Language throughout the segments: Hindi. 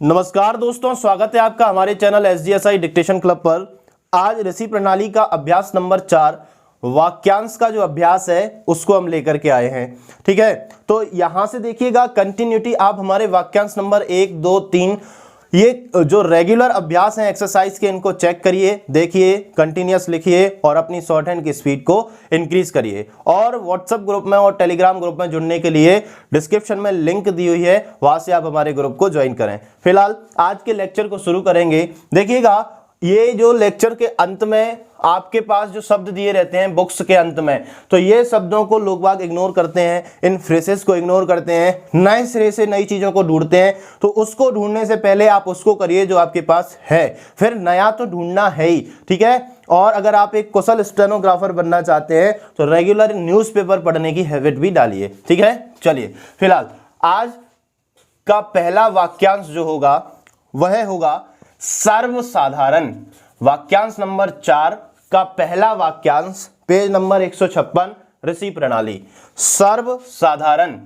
नमस्कार दोस्तों, स्वागत है आपका हमारे चैनल SGSI डिक्टेशन क्लब पर। आज ऋषि प्रणाली का अभ्यास नंबर 4 वाक्यांश का जो अभ्यास है उसको हम लेकर के आए हैं। ठीक है, तो यहां से देखिएगा कंटिन्यूटी, आप हमारे वाक्यांश नंबर 1, 2, 3 ये जो रेगुलर अभ्यास हैं एक्सरसाइज के, इनको चेक करिए, देखिए, कंटिन्यूअस लिखिए और अपनी शॉर्ट हैंड की स्पीड को इंक्रीज करिए। और व्हाट्सएप ग्रुप में और टेलीग्राम ग्रुप में जुड़ने के लिए डिस्क्रिप्शन में लिंक दी हुई है, वहां से आप हमारे ग्रुप को ज्वाइन करें। फिलहाल आज के लेक्चर को शुरू करेंगे। देखिएगा, ये जो लेक्चर के अंत में आपके पास जो शब्द दिए रहते हैं बुक्स के अंत में, तो ये शब्दों को लोग बाग इग्नोर करते हैं, इन फ्रेसेस को इग्नोर करते हैं, नए सिरे से नई चीजों को ढूंढते हैं। तो उसको ढूंढने से पहले आप उसको करिए जो आपके पास है, फिर नया तो ढूंढना है ही। ठीक है, और अगर आप एक कुशल स्टेनोग्राफर बनना चाहते हैं तो रेगुलर न्यूज़पेपर पढ़ने की हैबिट भी डालिए। ठीक है, चलिए फिलहाल आज का पहला वाक्यांश जो होगा वह होगा सर्वसाधारण। वाक्यांश नंबर 4 का पहला वाक्यांश, पेज नंबर 156, ऋषि प्रणाली। सर्वसाधारण,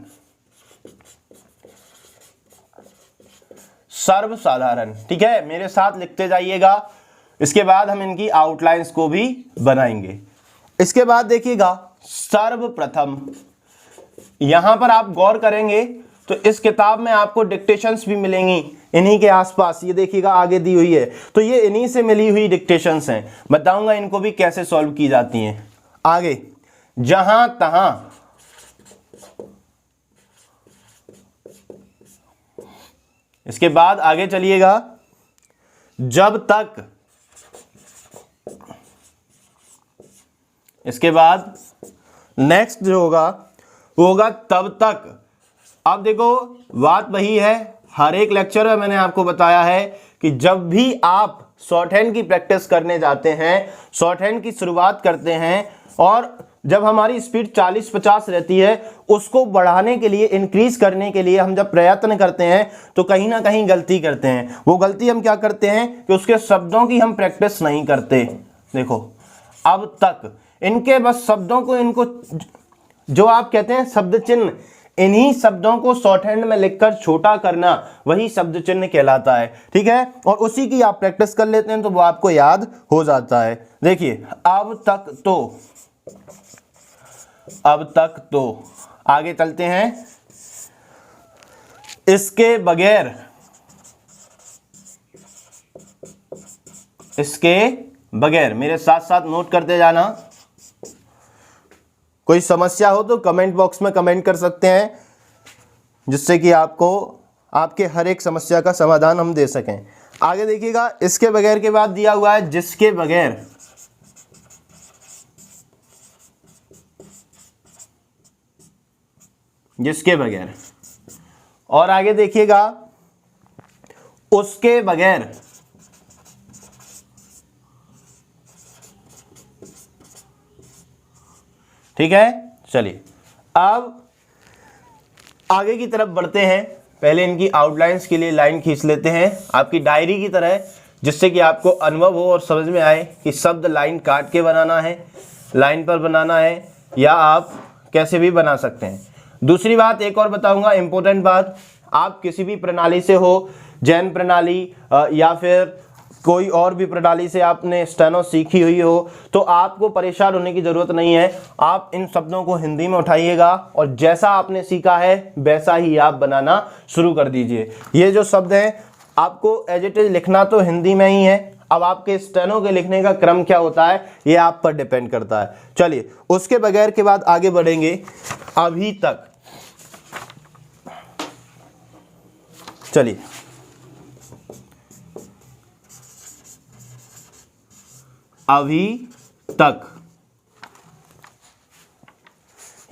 सर्वसाधारण। ठीक है, मेरे साथ लिखते जाइएगा। इसके बाद हम इनकी आउटलाइंस को भी बनाएंगे। इसके बाद देखिएगा सर्वप्रथम। यहां पर आप गौर करेंगे तो इस किताब में आपको डिक्टेशंस भी मिलेंगी इन्हीं के आसपास। ये देखिएगा आगे दी हुई है, तो ये इन्हीं से मिली हुई डिक्टेशंस हैं। बताऊंगा इनको भी कैसे सॉल्व की जाती हैं आगे। जहां तहां, इसके बाद आगे चलिएगा जब तक, इसके बाद नेक्स्ट जो होगा वो होगा तब तक। अब देखो बात वही है, हर एक लेक्चर में मैंने आपको बताया है कि जब भी आप शॉर्ट हैंड की प्रैक्टिस करने जाते हैं, शॉर्ट हैंड की शुरुआत करते हैं, और जब हमारी स्पीड 40-50 रहती है, उसको बढ़ाने के लिए, इंक्रीज करने के लिए हम जब प्रयत्न करते हैं तो कहीं ना कहीं गलती करते हैं। वो गलती हम क्या करते हैं कि उसके शब्दों की हम प्रैक्टिस नहीं करते। देखो अब तक, इनके बस शब्दों को, इनको जो आप कहते हैं शब्द चिन्ह, इन्हीं शब्दों को शॉर्ट हैंड में लिखकर छोटा करना, वही शब्द चिन्ह कहलाता है। ठीक है, और उसी की आप प्रैक्टिस कर लेते हैं तो वो आपको याद हो जाता है। देखिए अब तक तो, अब तक तो, आगे चलते हैं। इसके बगैर, इसके बगैर, मेरे साथ साथ नोट करते जाना। कोई समस्या हो तो कमेंट बॉक्स में कमेंट कर सकते हैं, जिससे कि आपको आपके हर एक समस्या का समाधान हम दे सकें। आगे देखिएगा, इसके बगैर के बाद दिया हुआ है जिसके बगैर। जिसके बगैर, और आगे देखिएगा उसके बगैर। ठीक है, चलिए अब आगे की तरफ बढ़ते हैं। पहले इनकी आउटलाइंस के लिए लाइन खींच लेते हैं आपकी डायरी की तरह, जिससे कि आपको अनुभव हो और समझ में आए कि शब्द लाइन काट के बनाना है, लाइन पर बनाना है, या आप कैसे भी बना सकते हैं। दूसरी बात एक और बताऊंगा, इंपॉर्टेंट बात, आप किसी भी प्रणाली से हो, जैन प्रणाली या फिर कोई और भी प्रणाली से आपने स्टेनो सीखी हुई हो, तो आपको परेशान होने की जरूरत नहीं है। आप इन शब्दों को हिंदी में उठाइएगा और जैसा आपने सीखा है वैसा ही आप बनाना शुरू कर दीजिए। ये जो शब्द हैं आपको एज इट इज लिखना तो हिंदी में ही है। अब आपके स्टेनो के लिखने का क्रम क्या होता है ये आप पर डिपेंड करता है। चलिए उसके बगैर के बाद आगे बढ़ेंगे। अभी तक, चलिए अभी तक,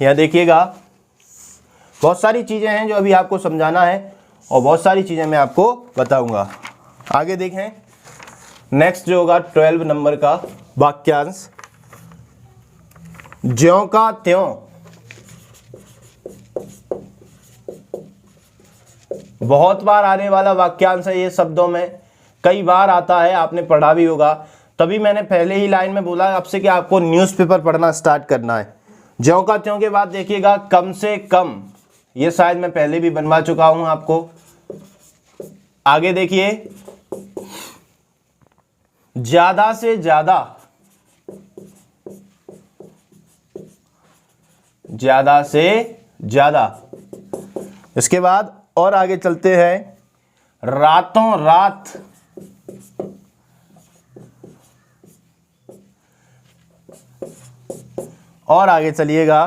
यहां देखिएगा बहुत सारी चीजें हैं जो अभी आपको समझाना है और बहुत सारी चीजें मैं आपको बताऊंगा। आगे देखें, नेक्स्ट जो होगा 12 नंबर का वाक्यांश, ज्यों का त्यों। बहुत बार आने वाला वाक्यांश है, ये शब्दों में कई बार आता है, आपने पढ़ा भी होगा। तभी मैंने पहले ही लाइन में बोला आपसे कि आपको न्यूज़पेपर पढ़ना स्टार्ट करना है। ज्यों का त्यों के बाद देखिएगा कम से कम, ये शायद मैं पहले भी बनवा चुका हूं आपको। आगे देखिए, ज्यादा से ज्यादा, ज्यादा से ज्यादा। इसके बाद और आगे चलते हैं, रातों रात, और आगे चलिएगा,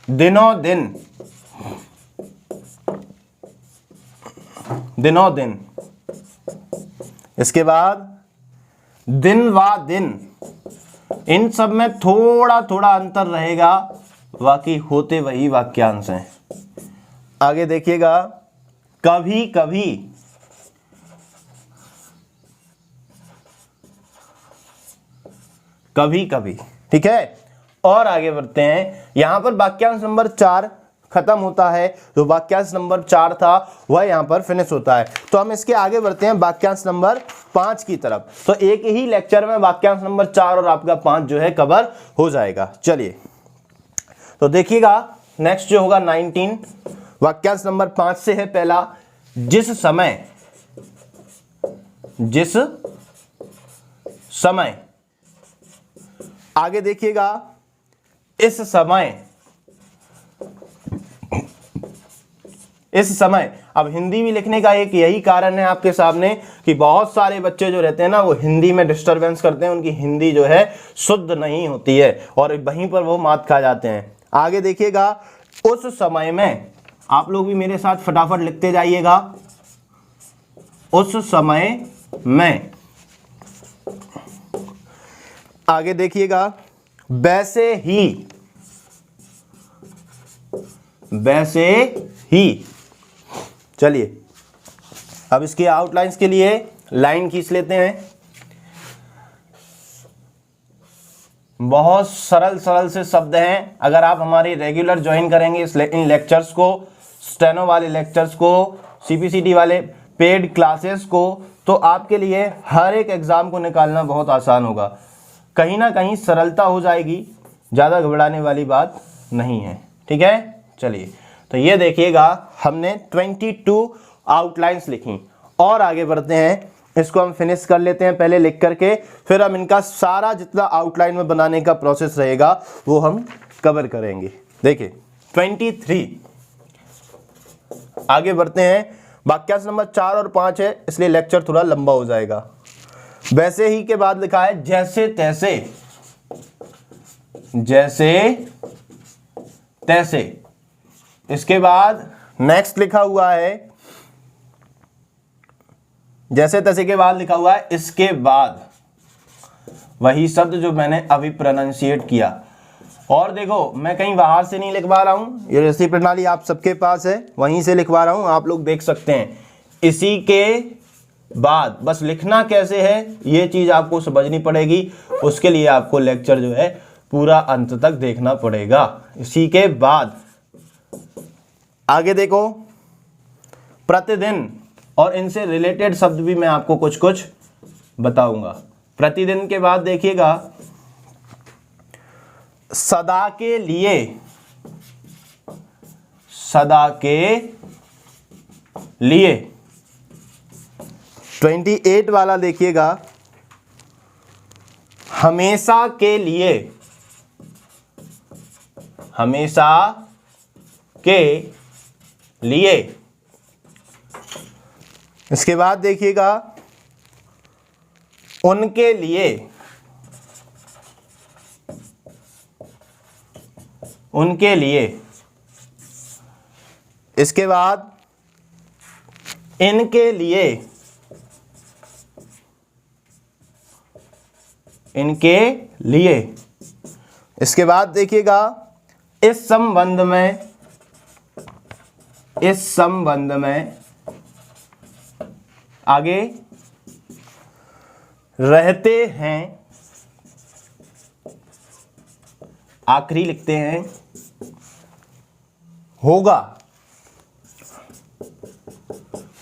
दिनों दिन, दिनों दिन। इसके बाद दिन व दिन। इन सब में थोड़ा थोड़ा अंतर रहेगा, बाकी होते वही वाक्यांश हैं। आगे देखिएगा, कभी कभी, कभी कभी। ठीक है, और आगे बढ़ते हैं। यहां पर वाक्यांश नंबर 4 खत्म होता है, जो वाक्यांश नंबर 4 था वह यहां पर फिनिश होता है। तो हम इसके आगे बढ़ते हैं वाक्यांश नंबर 5 की तरफ। तो एक ही लेक्चर में वाक्यांश नंबर 4 और आपका 5 जो है कवर हो जाएगा। चलिए, तो देखिएगा, नेक्स्ट जो होगा 19, वाक्यांश नंबर 5 से है पहला, जिस समय, जिस समय। आगे देखिएगा, इस समय, इस समय। अब हिंदी में लिखने का एक यही कारण है आपके सामने कि बहुत सारे बच्चे जो रहते हैं ना, वो हिंदी में डिस्टरबेंस करते हैं, उनकी हिंदी जो है शुद्ध नहीं होती है और वहीं पर वो मात खा जाते हैं। आगे देखिएगा, उस समय में। आप लोग भी मेरे साथ फटाफट लिखते जाइएगा, उस समय में। आगे देखिएगा, वैसे ही, वैसे ही। चलिए, अब इसके आउटलाइंस के लिए लाइन खींच लेते हैं। बहुत सरल सरल से शब्द हैं। अगर आप हमारी रेगुलर ज्वाइन करेंगे इन लेक्चर्स को, स्टेनो वाले लेक्चर्स को, सीपीसीटी वाले पेड क्लासेस को, तो आपके लिए हर एक एग्जाम को निकालना बहुत आसान होगा। कहीं ना कहीं सरलता हो जाएगी, ज़्यादा घबराने वाली बात नहीं है। ठीक है, चलिए, तो ये देखिएगा, हमने 22 आउटलाइंस लिखी। और आगे बढ़ते हैं, इसको हम फिनिश कर लेते हैं पहले लिख करके, फिर हम इनका सारा जितना आउटलाइन में बनाने का प्रोसेस रहेगा वो हम कवर करेंगे। देखिए 23, आगे बढ़ते हैं। वाक्यांश नंबर 4 और 5 है, इसलिए लेक्चर थोड़ा लंबा हो जाएगा। वैसे ही के बाद लिखा है जैसे तैसे, जैसे तैसे। इसके बाद नेक्स्ट लिखा हुआ है, जैसे तैसे के बाद लिखा हुआ है इसके बाद, वही शब्द जो मैंने अभी प्रोनाउंसिएट किया। और देखो, मैं कहीं बाहर से नहीं लिखवा रहा हूं, ये रेसिपी प्रणाली आप सबके पास है, वहीं से लिखवा रहा हूं, आप लोग देख सकते हैं। इसी के बाद, बस लिखना कैसे है ये चीज आपको समझनी पड़ेगी, उसके लिए आपको लेक्चर जो है पूरा अंत तक देखना पड़ेगा। इसी के बाद आगे देखो, प्रतिदिन, और इनसे रिलेटेड शब्द भी मैं आपको कुछ कुछ बताऊंगा। प्रतिदिन के बाद देखिएगा, सदा के लिए, सदा के लिए। 28 वाला देखिएगा, हमेशा के लिए, हमेशा के लिए। इसके बाद देखिएगा, उनके लिए, उनके लिए। इसके बाद इनके लिए, इनके लिए। इसके बाद देखिएगा, इस संबंध में, इस संबंध में। आगे रहते हैं, आखिरी लिखते हैं होगा,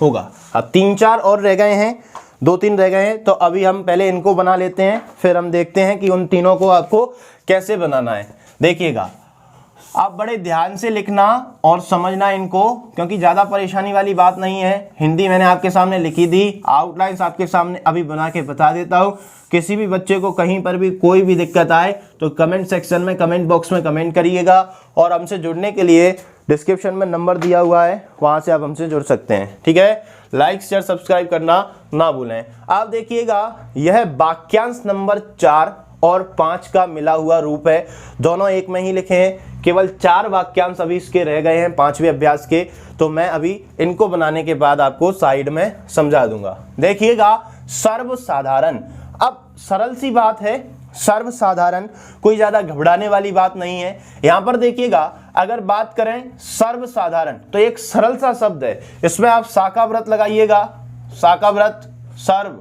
होगा। अब 3-4 और रह गए हैं, 2-3 रह गए हैं, तो अभी हम पहले इनको बना लेते हैं, फिर हम देखते हैं कि उन तीनों को आपको कैसे बनाना है। देखिएगा, आप बड़े ध्यान से लिखना और समझना इनको, क्योंकि ज़्यादा परेशानी वाली बात नहीं है। हिंदी मैंने आपके सामने लिखी थी, आउटलाइंस आपके सामने अभी बना के बता देता हूँ। किसी भी बच्चे को कहीं पर भी कोई भी दिक्कत आए तो कमेंट सेक्शन में, कमेंट बॉक्स में कमेंट करिएगा। और हमसे जुड़ने के लिए डिस्क्रिप्शन में नंबर दिया हुआ है, वहाँ से आप हमसे जुड़ सकते हैं। ठीक है, लाइक शेयर सब्सक्राइब करना ना भूलें। आप देखिएगा, यह वाक्यांश नंबर 4 और 5 का मिला हुआ रूप है। दोनों एक में ही लिखे हैं, केवल 4 वाक्यांश अभी इसके रह गए हैं 5वें अभ्यास के। तो मैं अभी इनको बनाने के बाद आपको साइड में समझा दूंगा। देखिएगा, सर्वसाधारण। अब सरल सी बात है, सर्वसाधारण, कोई ज्यादा घबराने वाली बात नहीं है। यहां पर देखिएगा, अगर बात करें सर्वसाधारण तो एक सरल सा शब्द है, इसमें आप साका व्रत लगाइएगा। साका व्रत, सर्व,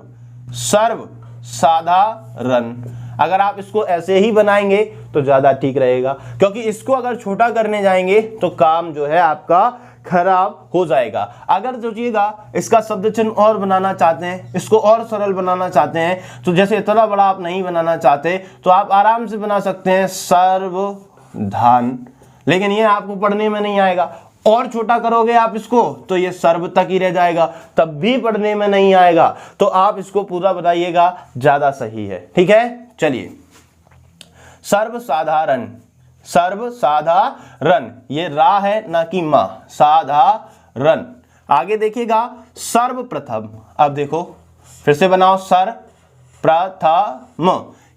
सर्व साधारण। अगर आप इसको ऐसे ही बनाएंगे तो ज्यादा ठीक रहेगा, क्योंकि इसको अगर छोटा करने जाएंगे तो काम जो है आपका खराब हो जाएगा। अगर सोचिएगा इसका शब्द चिन्ह और बनाना चाहते हैं, इसको और सरल बनाना चाहते हैं, तो जैसे इतना बड़ा आप नहीं बनाना चाहते तो आप आराम से बना सकते हैं सर्वधान, लेकिन ये आपको पढ़ने में नहीं आएगा। और छोटा करोगे आप इसको तो ये सर्व तक ही रह जाएगा, तब भी पढ़ने में नहीं आएगा। तो आप इसको पूरा बनाइएगा, ज्यादा सही है। ठीक है, चलिए, सर्वसाधारण, सर्वसाधारण, ये रा है ना कि मा, साधारण। आगे देखिएगा, सर्वप्रथम। अब देखो फिर से बनाओ, सर्वप्रथम।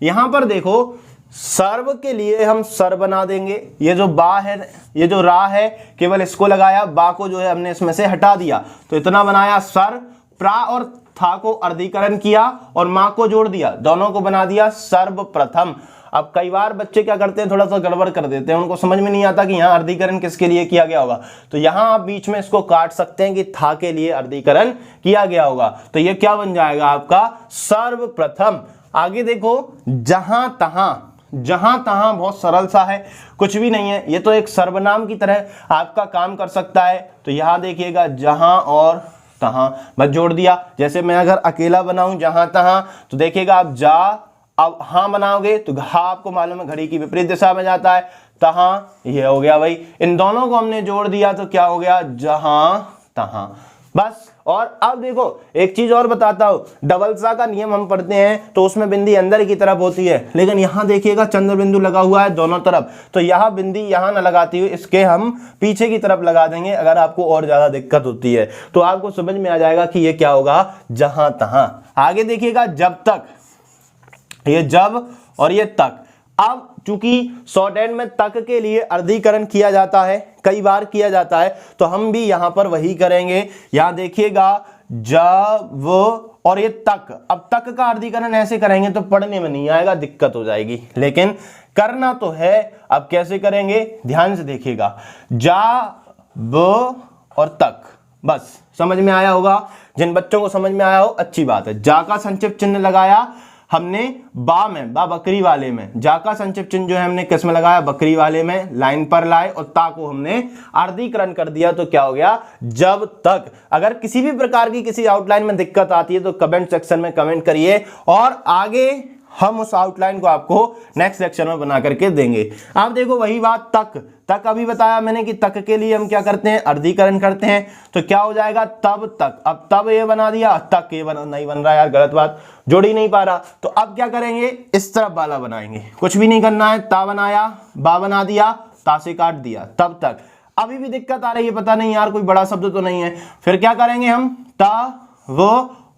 यहां पर देखो, सर्व के लिए हम सर बना देंगे। ये जो बा है, ये जो रा है, केवल इसको लगाया, बा को जो है हमने इसमें से हटा दिया, तो इतना बनाया सर। प्रा और था को अर्धीकरण किया और मां को जोड़ दिया, दोनों को बना दिया सर्वप्रथम। अब कई बार बच्चे क्या करते हैं, थोड़ा सा गड़बड़ कर देते हैं, उनको समझ में नहीं आता कि यहाँ अर्धीकरण किसके लिए किया गया होगा। तो यहाँ आप बीच में इसको काट सकते हैं कि था के लिए अर्धीकरण किया गया होगा। तो ये क्या बन जाएगा आपका, सर्वप्रथम। आगे देखो, जहां तहां। जहां तहां बहुत सरल सा है, कुछ भी नहीं है, ये तो एक सर्वनाम की तरह आपका काम कर सकता है। तो यहां देखिएगा, जहां और तहां बस जोड़ दिया। जैसे मैं अगर अकेला बनाऊं जहां तहां, तो देखिएगा आप जा, अब हां बनाओगे तो हा आपको मालूम है घड़ी की विपरीत दिशा में जाता है, तहां ये हो गया भाई। इन दोनों को हमने जोड़ दिया तो क्या हो गया, जहां तहां, बस। और अब देखो एक चीज और बताता हूं, डबल सा का नियम हम पढ़ते हैं तो उसमें बिंदी अंदर की तरफ होती है, लेकिन यहां देखिएगा चंद्र बिंदु लगा हुआ है दोनों तरफ, तो यहां बिंदी यहां ना लगाती हुई इसके हम पीछे की तरफ लगा देंगे। अगर आपको और ज्यादा दिक्कत होती है तो आपको समझ में आ जाएगा कि ये क्या होगा, जहां तहां। आगे देखिएगा, जब तक, ये जब और ये तक। अब चूंकि शॉर्ट हैंड में तक के लिए अर्धीकरण किया जाता है, कई बार किया जाता है, तो हम भी यहां पर वही करेंगे। यहां देखिएगा, जब और ये तक। अब तक का अर्धीकरण ऐसे करेंगे तो पढ़ने में नहीं आएगा, दिक्कत हो जाएगी, लेकिन करना तो है। अब कैसे करेंगे, ध्यान से देखिएगा, जा, ब और तक, बस समझ में आया होगा। जिन बच्चों को समझ में आया हो अच्छी बात है। जा का संक्षिप्त चिन्ह लगाया हमने बा में, बा बकरी वाले में, जा का संक्षिप्त चिन्ह जो है हमने किस में लगाया, बकरी वाले में, लाइन पर लाए और ता को हमने अर्धीकरण कर दिया, तो क्या हो गया, जब तक। अगर किसी भी प्रकार की किसी आउटलाइन में दिक्कत आती है तो कमेंट सेक्शन में कमेंट करिए, और आगे हम उस आउटलाइन को आपको नेक्स्ट सेक्शन में बना करके देंगे। आप देखो वही बात, तक, तक अभी बताया मैंने कि तक के लिए हम क्या करते हैं, अर्धीकरण करते हैं, तो क्या हो जाएगा, तब तक। अब तब ये बना दिया, तक ये नहीं बन रहा यार, गलत बात, जोड़ ही नहीं पा रहा। तो अब क्या करेंगे, इस तरफ वाला बनाएंगे, कुछ भी नहीं करना है, ता बनाया, बा बना दिया, ता से काट दिया, तब तक। अभी भी दिक्कत आ रही है, पता नहीं यार कोई बड़ा शब्द तो नहीं है, फिर क्या करेंगे हम, ता, वो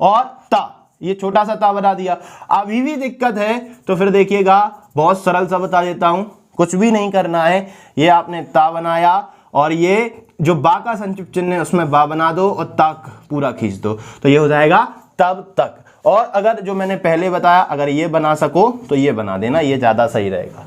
और ता, ये छोटा सा ता बना दिया। अभी भी दिक्कत है तो फिर देखिएगा, बहुत सरल सा बता देता हूं, कुछ भी नहीं करना है। ये आपने ता बनाया और ये जो बा का संक्षिप्त चिन्ह है उसमें बा बना दो और तक पूरा खींच दो, तो ये हो जाएगा तब तक। और अगर जो मैंने पहले बताया, अगर ये बना सको तो ये बना देना, ये ज्यादा सही रहेगा।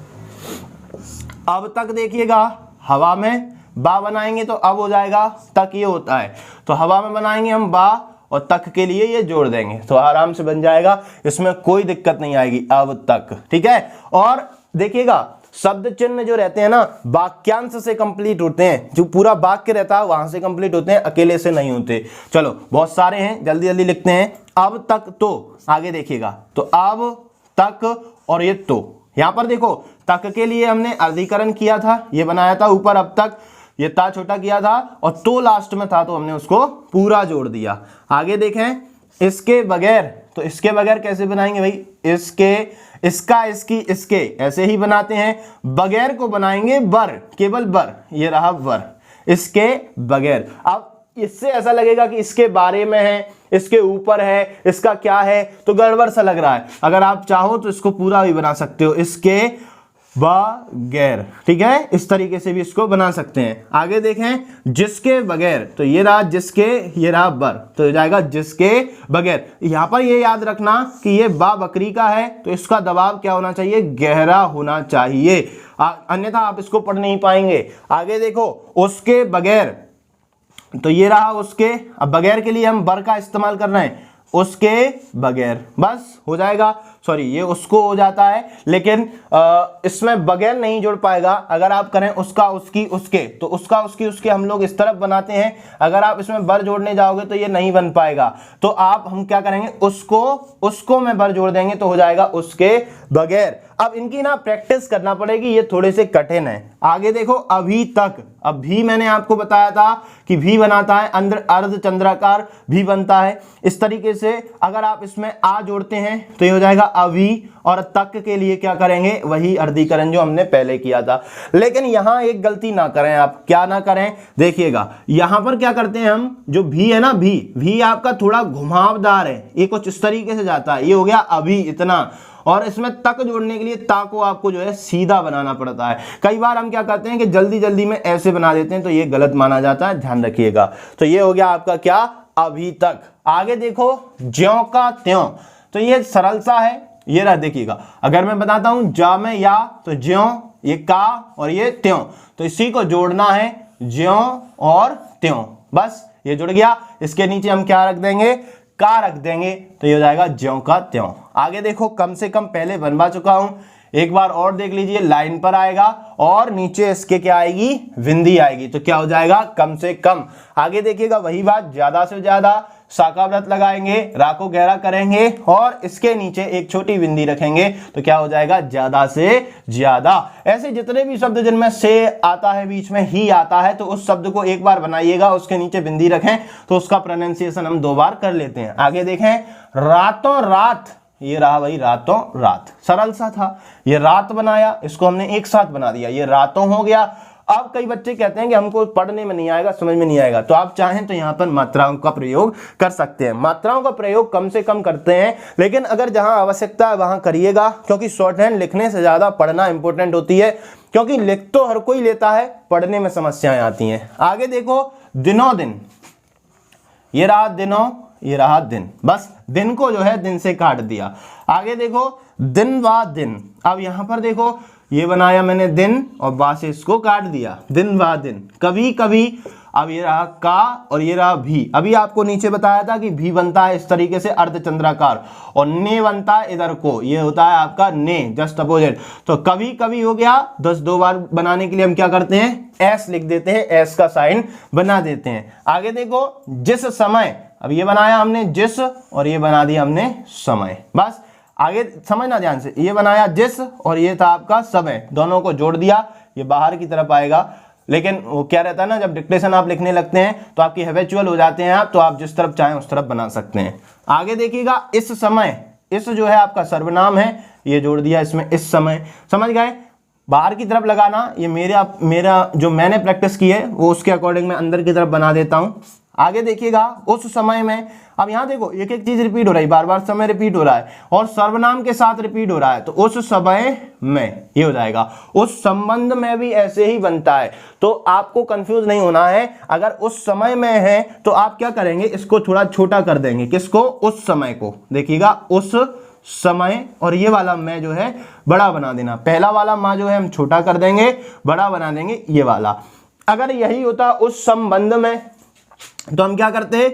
अब तक देखिएगा, हवा में बा बनाएंगे तो अब हो जाएगा तक, ये होता है, तो हवा में बनाएंगे हम बा और तक के लिए ये जोड़ देंगे तो आराम से बन जाएगा, इसमें कोई दिक्कत नहीं आएगी, अब तक। ठीक है, और देखिएगा शब्द चिन्ह जो रहते हैं ना, वाक्यांश से कंप्लीट होते हैं, जो पूरा वाक्य रहता है वहां से कंप्लीट होते हैं, अकेले से नहीं होते। चलो बहुत सारे हैं, जल्दी जल्दी लिखते हैं। अब तक तो, आगे देखिएगा, तो अब तक और ये तो, यहां पर देखो तक के लिए हमने अर्धीकरण किया था, ये बनाया था ऊपर अब तक, ये ता छोटा किया था और तो लास्ट में था तो हमने उसको पूरा जोड़ दिया। आगे देखें इसके बगैर, तो इसके बगैर कैसे बनाएंगे भाई, इसके, इसका, इसकी, इसके, ऐसे ही बनाते हैं। बगैर को बनाएंगे बर, केवल बर, ये रहा बर, इसके बगैर। अब इससे ऐसा लगेगा कि इसके बारे में है, इसके ऊपर है, इसका क्या है, तो गड़बड़ सा लग रहा है। अगर आप चाहो तो इसको पूरा भी बना सकते हो, इसके बगैर, ठीक है, इस तरीके से भी इसको बना सकते हैं। आगे देखें जिसके बगैर, तो ये रहा जिसके, ये रहा बर, तो हो जाएगा जिसके बगैर। यहां पर ये याद रखना कि ये बा बकरी का है, तो इसका दबाव क्या होना चाहिए, गहरा होना चाहिए, अन्यथा आप इसको पढ़ नहीं पाएंगे। आगे देखो उसके बगैर, तो ये रहा उसके, अब बगैर के लिए हम बर का इस्तेमाल कर रहे हैं, उसके बगैर, बस हो जाएगा। सॉरी ये उसको हो जाता है, लेकिन इसमें बगैर नहीं जुड़ पाएगा। अगर आप करें उसका, उसकी, उसके, तो उसका, उसकी, उसके हम लोग इस तरफ बनाते हैं। अगर आप इसमें बर जोड़ने जाओगे तो ये नहीं बन पाएगा, तो आप हम क्या करेंगे, उसको, उसको में बर जोड़ देंगे तो हो जाएगा उसके बगैर। अब इनकी ना प्रैक्टिस करना पड़ेगी, ये थोड़े से कठिन है। आगे देखो अभी तक, अब भी मैंने आपको बताया था कि भी बनाता है अंदर अर्ध चंद्राकार भी बनता है। इस तरीके से अगर आप इसमें आ जोड़ते हैं तो ये हो जाएगा अभी, और तक के लिए क्या करेंगे, वही अर्धीकरण जो हमने पहले किया था। लेकिन यहां एक गलती ना करें आप, क्या ना करें, देखिएगा यहां पर क्या करते हैं हम, जो भी है ना, भी आपका थोड़ा घुमावदार है, ये कुछ इस तरीके से जाता है, ये हो गया अभी इतना, और इसमें तक जोड़ने के लिए ता को आपको जो है सीधा बनाना पड़ता है। कई बार हम क्या करते हैं कि जल्दी जल्दी में ऐसे बना देते हैं, तो ये गलत माना जाता है, ध्यान रखिएगा। तो ये हो गया आपका क्या, अभी तक। आगे देखो ज्यों का त्यों, तो ये सरल सा है, ये रहा, देखिएगा अगर मैं बताता हूं जा में या, तो ज्यों, ये का और ये त्यों, तो इसी को जोड़ना है, ज्यों और त्यों, बस ये जुड़ गया। इसके नीचे हम क्या रख देंगे, का रख देंगे, तो ये हो जाएगा ज्यों का त्यों। आगे देखो कम से कम पहले बनवा चुका हूं, एक बार और देख लीजिए, लाइन पर आएगा और नीचे इसके क्या आएगी, बिंदी आएगी, तो क्या हो जाएगा, कम से कम। आगे देखिएगा वही बात, ज्यादा से ज्यादा शाखा व्रत लगाएंगे, रा को गहरा करेंगे और इसके नीचे एक छोटी बिंदी रखेंगे, तो क्या हो जाएगा, ज्यादा से ज्यादा। ऐसे जितने भी शब्द जिनमें से आता है, बीच में ही आता है, तो उस शब्द को एक बार बनाइएगा, उसके नीचे बिंदी रखें, तो उसका प्रोनाउंसिएशन हम 2 बार कर लेते हैं। आगे देखें रातों रात, ये रहा भाई रातों रात, सरल सा था, ये रात बनाया, इसको हमने एक साथ बना दिया, ये रातों हो गया। अब कई बच्चे कहते हैं कि हमको पढ़ने में नहीं आएगा, समझ में नहीं आएगा, तो आप चाहें तो यहाँ पर मात्राओं का प्रयोग कर सकते हैं। मात्राओं का प्रयोग कम से कम करते हैं, लेकिन अगर जहां आवश्यकता है वहां करिएगा, क्योंकि शॉर्ट हैंड लिखने से ज्यादा पढ़ना इंपॉर्टेंट होती है, क्योंकि लिख तो हर कोई लेता है, पढ़ने में समस्याएं आती हैं। आगे देखो दिनों दिन, ये रहा दिनों, ये रहा दिन, बस दिन को जो है दिन से काट दिया। आगे देखो दिन व दिन, अब यहां पर देखो ये बनाया मैंने दिन और बा से इसको काट दिया, दिन व दिन, कभी कभी। अब ये रहा का और ये रहा भी, अभी आपको नीचे बताया था कि भी बनता है इस तरीके से अर्धचंद्राकार, और ने बनता है इधर को, ये होता है आपका ने, जस्ट अपोजिट। तो कभी कभी हो गया, 2 बार बनाने के लिए हम क्या करते हैं, एस लिख देते हैं, एस का साइन बना देते हैं। आगे देखो जिस समय, अब ये बनाया हमने जिस और ये बना दिया हमने समय, बस आगे समझना ध्यान से, ये बनाया जिस और ये था आपका समय, दोनों को जोड़ दिया, ये बाहर की तरफ आएगा। लेकिन वो क्या रहता है ना, जब डिक्टेशन आप लिखने लगते हैं तो आपकी हैबिचुअल हो जाते हैं आप, तो आप जिस तरफ चाहें उस तरफ बना सकते हैं। आगे देखिएगा इस समय, इस जो है आपका सर्वनाम है, ये जोड़ दिया इसमें, इस समय, समझ गए। बाहर की तरफ लगाना, ये मेरा जो मैंने प्रैक्टिस की है वो उसके अकॉर्डिंग मैं अंदर की तरफ बना देता हूं। आगे देखिएगा उस समय में, अब यहां देखो एक एक चीज रिपीट हो रही है, बार बार समय रिपीट हो रहा है और सर्वनाम के साथ रिपीट हो रहा है, तो उस समय में ये हो जाएगा। उस संबंध में भी ऐसे ही बनता है, तो आपको कंफ्यूज नहीं होना है। अगर उस समय में है तो आप क्या करेंगे, इसको थोड़ा छोटा कर देंगे, किसको, उस समय को, देखिएगा उस समय, और ये वाला मैं जो है बड़ा बना देना, पहला वाला माँ जो है हम छोटा कर देंगे, बड़ा बना देंगे ये वाला। अगर यही होता उस संबंध में, तो हम क्या करते हैं,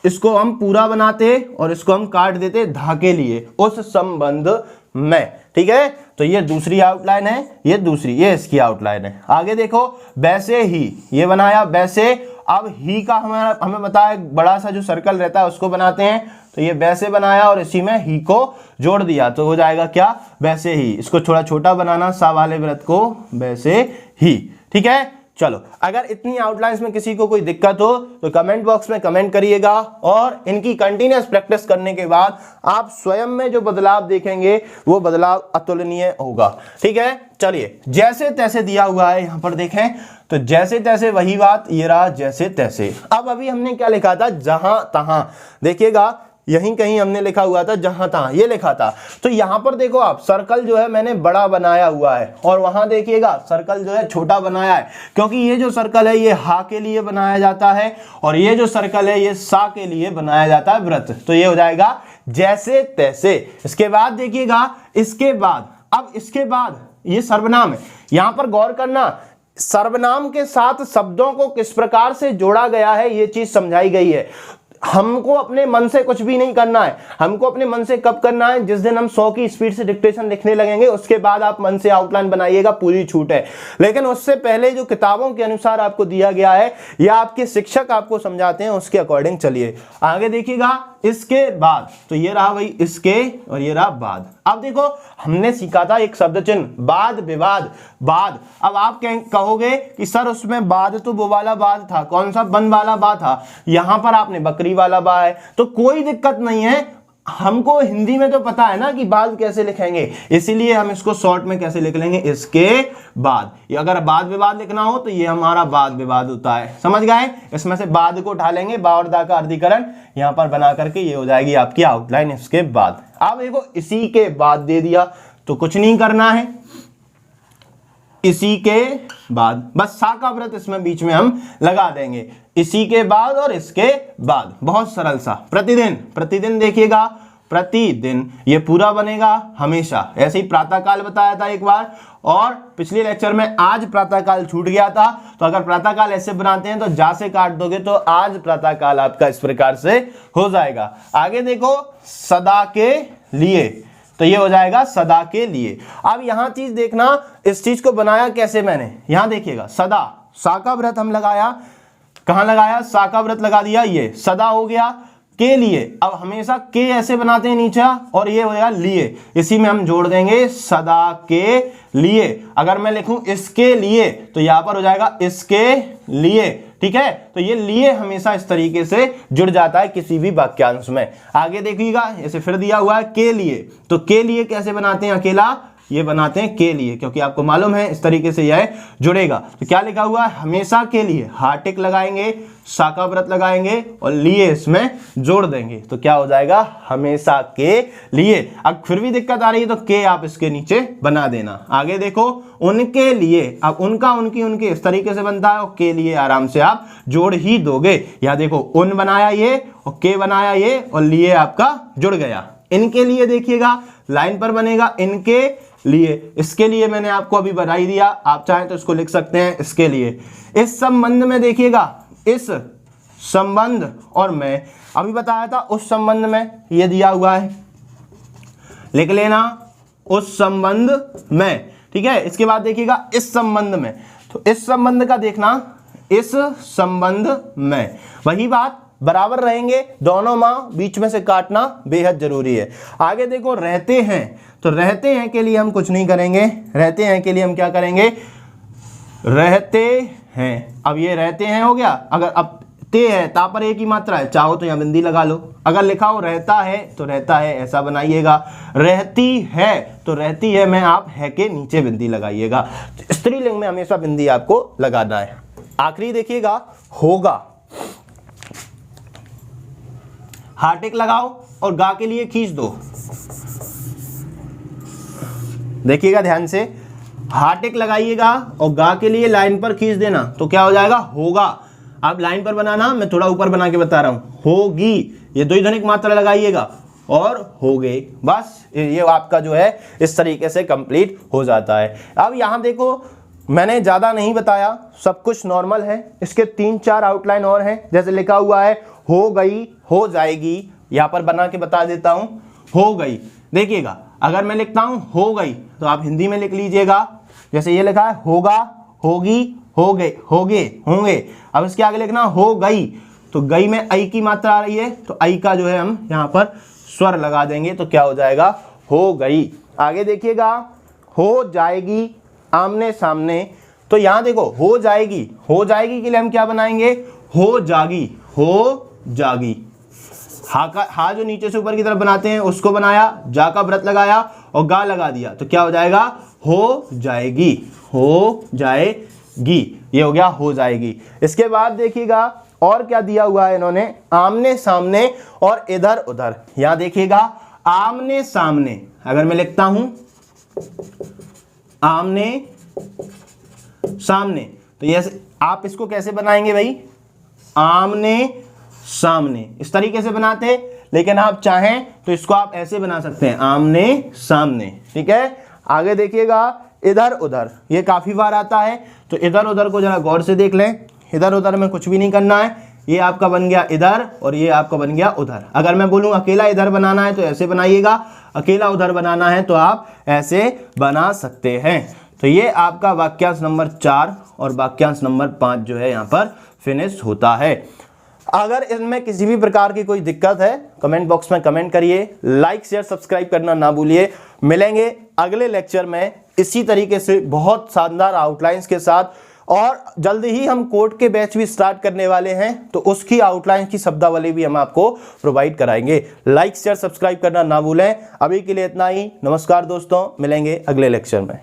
इसको हम पूरा बनाते और इसको हम काट देते धा के लिए, उस संबंध में, ठीक है। तो ये दूसरी आउटलाइन है, ये दूसरी, ये इसकी आउटलाइन है। आगे देखो वैसे ही, ये बनाया वैसे, अब ही का हमें बताया बड़ा सा जो सर्कल रहता है उसको बनाते हैं, तो ये वैसे बनाया और इसी में ही को जोड़ दिया तो हो जाएगा क्या, वैसे ही। इसको थोड़ा छोटा बनाना, सा वाले वृत्त को वैसे ही, ठीक है। चलो, अगर इतनी आउटलाइंस में किसी को कोई दिक्कत हो तो कमेंट बॉक्स में कमेंट करिएगा, और इनकी कंटिन्यूअस प्रैक्टिस करने के बाद आप स्वयं में जो बदलाव देखेंगे वो बदलाव अतुलनीय होगा, ठीक है। चलिए, जैसे तैसे दिया हुआ है यहां पर देखें, तो जैसे तैसे वही बात, ये रहा जैसे तैसे। अब अभी हमने क्या लिखा था, जहां तहां, देखिएगा यहीं कहीं हमने लिखा हुआ था जहां तहां, ये लिखा था। तो यहां पर देखो आप, सर्कल जो है मैंने बड़ा बनाया हुआ है और वहां देखिएगा सर्कल जो है छोटा बनाया है, क्योंकि ये जो सर्कल है ये हा के लिए बनाया जाता है और ये जो सर्कल है ये सा के लिए बनाया जाता है वृत्त। तो ये हो जाएगा जैसे तैसे। इसके बाद देखिएगा, इसके बाद, अब इसके बाद ये सर्वनाम है, यहां पर गौर करना, सर्वनाम के साथ शब्दों को किस प्रकार से जोड़ा गया है ये चीज समझाई गई है। हमको अपने मन से कुछ भी नहीं करना है। हमको अपने मन से कब करना है, जिस दिन हम 100 की स्पीड से डिक्टेशन लिखने लगेंगे, उसके बाद आप मन से आउटलाइन बनाइएगा, पूरी छूट है। लेकिन उससे पहले जो किताबों के अनुसार आपको दिया गया है या आपके शिक्षक आपको समझाते हैं उसके अकॉर्डिंग चलिए। आगे देखिएगा, इसके बाद, तो ये रहा भाई इसके और ये रहा बाद। अब देखो हमने सीखा था एक शब्द चिन्ह, वाद विवाद, बाद। अब आप कहोगे कि सर उसमें बाद तो वो वाला बाद था, कौन सा, वन वाला बाद था, यहां पर आपने बकरी वाला बा है। तो कोई दिक्कत नहीं है, हमको हिंदी में तो पता है ना कि बाद कैसे लिखेंगे, इसीलिए हम इसको शॉर्ट में कैसे लिख लेंगे, इसके बाद। ये अगर बाद विवाद लिखना हो तो ये हमारा बाद विवाद होता है, समझ गए। इसमें से बाद को उठा लेंगे, बा और दा का अर्धीकरण यहां पर बना करके ये हो जाएगी आपकी आउटलाइन, इसके बाद। अब देखो इसी के बाद दे दिया तो कुछ नहीं करना है, इसी के बाद, बस सा का व्रत इसमें बीच में हम लगा देंगे, इसी के बाद और इसके बाद, बहुत सरल सा। प्रतिदिन, प्रतिदिन देखिएगा, प्रतिदिन ये पूरा बनेगा हमेशा। ऐसे ही प्रातःकाल बताया था एक बार, और पिछले लेक्चर में आज प्रातःकाल छूट गया था। तो अगर प्रातःकाल ऐसे बनाते हैं तो जा से काट दोगे तो आज प्रातःकाल आपका इस प्रकार से हो जाएगा। आगे देखो, सदा के लिए, तो ये हो जाएगा सदा के लिए। अब यहां चीज देखना, इस चीज को बनाया कैसे मैंने, यहां देखिएगा, सदा, सा का व्रत हम लगाया, कहां लगाया, सा का व्रत लगा दिया, ये सदा हो गया। के लिए, अब हमेशा के ऐसे बनाते हैं नीचे, और ये हो जाएगा लिए, इसी में हम जोड़ देंगे सदा के लिए। अगर मैं लिखूं इसके लिए तो यहां पर हो जाएगा इसके लिए, ठीक है। तो ये लिए हमेशा इस तरीके से जुड़ जाता है किसी भी वाक्यांश में। आगे देखिएगा, ऐसे फिर दिया हुआ है के लिए, तो के लिए कैसे बनाते हैं, अकेला ये बनाते हैं के लिए, क्योंकि आपको मालूम है इस तरीके से यह जुड़ेगा। तो क्या लिखा हुआ है, हमेशा के लिए, हार्टिक लगाएंगे, सा का व्रत लगाएंगे और लिए इसमें जोड़ देंगे, तो क्या हो जाएगा, हमेशा के लिए। अब फिर भी दिक्कत आ रही है तो के आप इसके नीचे बना देना। आगे देखो, उनके लिए, अब उनका, उनकी, उनके इस तरीके से बनता है, और के लिए आराम से आप जोड़ ही दोगे। या देखो, उन बनाया ये और के बनाया ये और लिए आपका जुड़ गया। इनके लिए देखिएगा, लाइन पर बनेगा इनके लिए, इसके लिए मैंने आपको अभी बता ही दिया, आप चाहें तो इसको लिख सकते हैं इसके लिए। इस संबंध में देखिएगा, इस संबंध, और मैं अभी बताया था उस संबंध में, ये दिया हुआ है, लिख लेना उस संबंध में, ठीक है। इसके बाद देखिएगा इस संबंध में, तो इस संबंध का देखना, इस संबंध में, वही बात, बराबर रहेंगे दोनों, माँ बीच में से काटना बेहद जरूरी है। आगे देखो, रहते हैं, तो रहते हैं के लिए हम कुछ नहीं करेंगे, रहते हैं के लिए हम क्या करेंगे, रहते हैं। अब ये रहते हैं हो गया, अगर अब ते है, ता पर एक ही मात्रा है, चाहो तो यहाँ बिंदी लगा लो। अगर लिखा हो रहता है तो रहता है ऐसा बनाइएगा, रहती है तो रहती है में आप है के नीचे बिंदी लगाइएगा। स्त्रीलिंग में हमेशा बिंदी आपको लगाना है। आखिरी देखिएगा, होगा, हार्टिक लगाओ और गा के लिए खींच दो, देखिएगा ध्यान से, हार्टिक लगाइएगा और गा के लिए लाइन पर खींच देना, तो क्या हो जाएगा, होगा। आप लाइन पर बनाना, मैं थोड़ा ऊपर बना के बता रहा हूं, होगी, ये द्विध्वनिक मात्रा लगाइएगा और हो गए, बस ये आपका जो है इस तरीके से कंप्लीट हो जाता है। अब यहां देखो, मैंने ज्यादा नहीं बताया, सब कुछ नॉर्मल है। इसके 3-4 आउटलाइन और हैं, जैसे लिखा हुआ है हो गई, हो जाएगी, यहां पर बना के बता देता हूं, हो गई। देखिएगा, अगर मैं लिखता हूं हो गई तो आप हिंदी में लिख लीजिएगा, जैसे ये लिखा है होगा, होगी, हो गए, होगे, होंगे। अब इसके आगे लिखना हो गई, तो गई में आई की मात्रा आ रही है, तो आई का जो है हम यहाँ पर स्वर लगा देंगे, तो क्या हो जाएगा, हो गई। आगे देखिएगा, हो जाएगी, आमने सामने, तो यहाँ देखो हो जाएगी, हो जाएगी के लिए हम क्या बनाएंगे, हो जागी, हो जागी। हा जो नीचे से ऊपर की तरफ बनाते हैं उसको बनाया, जा का व्रत लगाया और गा लगा दिया, तो क्या हो जाएगा, हो जाएगी, हो जाएगी। ये हो गया हो जाएगी। इसके बाद देखिएगा और क्या दिया हुआ है इन्होंने, आमने सामने और इधर उधर। यहां देखिएगा आमने सामने, अगर मैं लिखता हूं आमने सामने, तो ये आप इसको कैसे बनाएंगे भाई, आमने सामने, इस तरीके से बनाते हैं, लेकिन आप चाहें तो इसको आप ऐसे बना सकते हैं, आमने सामने। ठीक है, आगे देखिएगा इधर उधर, ये काफी बार आता है, तो इधर उधर को जरा गौर से देख लें। इधर उधर में कुछ भी नहीं करना है, ये आपका बन गया इधर और ये आपका बन गया उधर। अगर मैं बोलूं अकेला इधर बनाना है तो ऐसे बनाइएगा, अकेला उधर बनाना है तो आप ऐसे बना सकते हैं। तो ये आपका वाक्यांश नंबर 4 और वाक्यांश नंबर 5 जो है यहाँ पर फिनिश होता है। अगर इनमें किसी भी प्रकार की कोई दिक्कत है कमेंट बॉक्स में कमेंट करिए, लाइक शेयर सब्सक्राइब करना ना भूलिए। मिलेंगे अगले लेक्चर में इसी तरीके से बहुत शानदार आउटलाइंस के साथ, और जल्दी ही हम कोड के बैच भी स्टार्ट करने वाले हैं, तो उसकी आउटलाइन की शब्दावली भी हम आपको प्रोवाइड कराएंगे। लाइक शेयर सब्सक्राइब करना ना भूलें। अभी के लिए इतना ही, नमस्कार दोस्तों, मिलेंगे अगले लेक्चर में।